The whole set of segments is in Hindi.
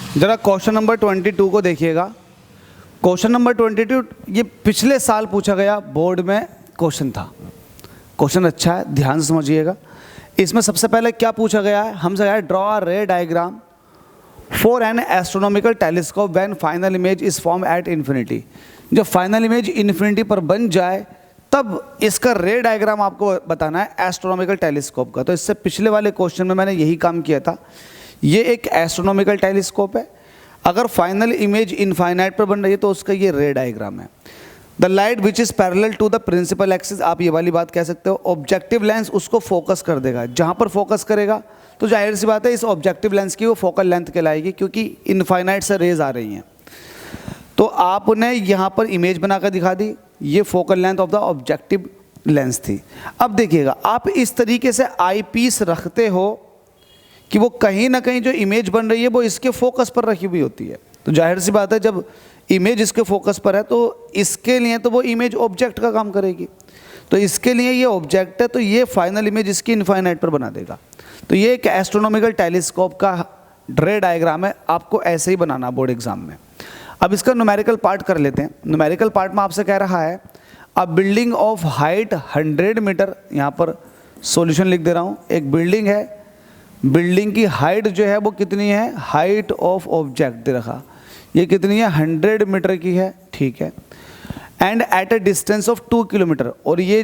ज़रा क्वेश्चन नंबर 22 को देखिएगा। क्वेश्चन नंबर 22 ये पिछले साल पूछा गया बोर्ड में क्वेश्चन था। क्वेश्चन अच्छा है, ध्यान से समझिएगा। इसमें सबसे पहले क्या पूछा गया है, हमसे गया है ड्रॉ अ रे diagram for an astronomical telescope when final image is form at infinity. जब फाइनल इमेज इन्फिनिटी पर बन जाए तब इसका रे डायग्राम आपको बताना है एस्ट्रोनॉमिकल टेलीस्कोप का। तो इससे पिछले वाले क्वेश्चन में मैंने यही काम किया था। ये एक एस्ट्रोनॉमिकल टेलीस्कोप है, अगर फाइनल इमेज इनफाइनाइट पर बन रही है तो उसका ये रे डायग्राम है। The light which is parallel to the principal axis, आप ये वाली बात कह सकते हो। ऑब्जेक्टिव लेंस उसको फोकस कर देगा, जहाँ पर फोकस करेगा तो जाहिर सी बात है इस ऑब्जेक्टिव लेंस की वो फोकल लेंथ कहलाएगी, क्योंकि इनफाइनाइट से रेज आ रही हैं। तो आपने यहाँ पर इमेज बनाकर दिखा दी, ये focal length of the objective lens थी। अब देखिएगा, आप इस तरीके से आई पीस रखते हो कि वो कहीं ना कहीं जो इमेज बन रही है वो इसके फोकस पर रखी हुई होती है। तो जाहिर सी बात है जब इमेज इसके फोकस पर है तो इसके लिए तो वो इमेज ऑब्जेक्ट का काम करेगी। तो इसके लिए ये ऑब्जेक्ट है, तो ये फाइनल इमेज इसकी इनफाइनाइट पर बना देगा। तो ये एक एस्ट्रोनॉमिकल टेलीस्कोप का रे डायग्राम है, आपको ऐसे ही बनाना बोर्ड एग्जाम में। अब इसका न्यूमेरिकल पार्ट कर लेते हैं। न्यूमेरिकल पार्ट में आपसे कह रहा है अ बिल्डिंग ऑफ हाइट 100 मीटर, यहाँ पर सॉल्यूशन लिख दे रहा हूँ। एक बिल्डिंग है, बिल्डिंग की हाइट जो है वो कितनी है, हाइट ऑफ ऑब्जेक्ट दे रखा, ये कितनी है 100 मीटर की है, ठीक है। And at a distance of 2 kilometre, और ये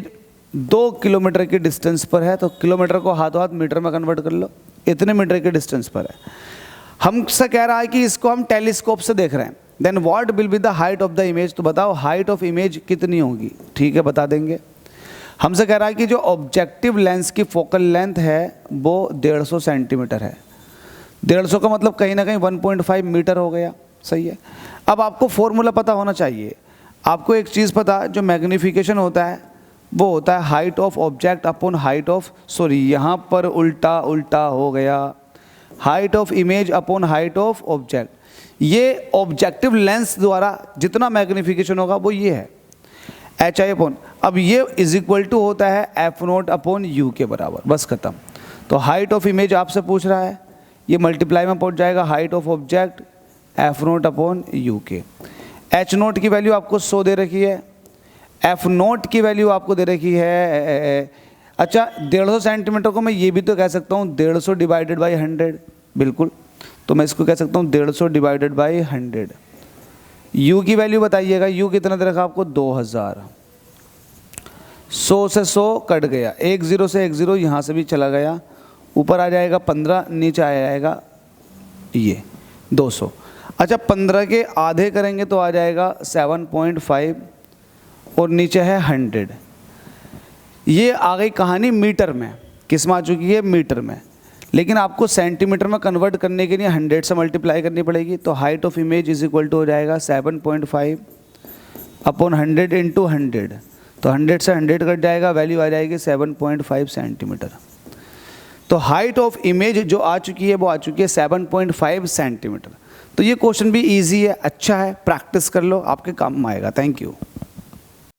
2 किलोमीटर की डिस्टेंस पर है। तो किलोमीटर को हाथों हाथ मीटर में कन्वर्ट कर लो, इतने मीटर के डिस्टेंस पर है। हमसे कह रहा है कि इसको हम टेलीस्कोप से देख रहे हैं। Then what will be the height of the image, तो बताओ हाइट ऑफ इमेज कितनी होगी, ठीक है बता देंगे। हमसे कह रहा है कि जो ऑब्जेक्टिव लेंस की फोकल लेंथ है वो 150 सेंटीमीटर है। 150 का मतलब कहीं ना कहीं 1.5 मीटर हो गया, सही है। अब आपको फॉर्मूला पता होना चाहिए। आपको एक चीज़ पता, जो मैग्नीफिकेशन होता है वो होता है height of object upon height of, sorry यहाँ पर उल्टा उल्टा हो गया, height of image upon height of object. ये ऑब्जेक्टिव लेंस द्वारा जितना मैग्नीफिकेशन होगा वो ये है एच आई अपॉन, अब ये इज इक्वल टू होता है एफ नोट अपॉन यू के बराबर, बस खत्म। तो हाइट ऑफ इमेज आपसे पूछ रहा है, ये मल्टीप्लाई में पहुंच जाएगा height of object F naught upon you के। एच नोट की वैल्यू आपको 100 दे रखी है, एफ नोट की वैल्यू आपको दे रखी है, अच्छा 150 सेंटीमीटर को मैं ये भी तो कह सकता हूँ 150 डिवाइडेड बाई 100, बिल्कुल। तो मैं इसको कह सकता हूँ 150 डिवाइडेड बाई 100। यू की वैल्यू बताइएगा, यू कितना दे रखा आपको 2000। 100 से 100 कट गया, 1 0 से 1 0 यहाँ से भी चला गया, ऊपर आ जाएगा 15, नीचे आ जाएगा ये 200। अच्छा 15 के आधे करेंगे तो आ जाएगा 7.5 और नीचे है 100। ये आ गई कहानी मीटर में, किस में आ चुकी है, मीटर में। लेकिन आपको सेंटीमीटर में कन्वर्ट करने के लिए 100 से मल्टीप्लाई करनी पड़ेगी। तो height of image is equal to हो जाएगा 7.5 अपॉन 100 इंटू 100। तो 100 से 100 कट जाएगा, वैल्यू आ जाएगी 7.5 सेंटीमीटर। तो हाइट ऑफ इमेज जो आ चुकी है वो आ चुकी है 7.5 सेंटीमीटर। तो ये क्वेश्चन भी ईजी है, अच्छा है, प्रैक्टिस कर लो, आपके काम में आएगा। Thank you.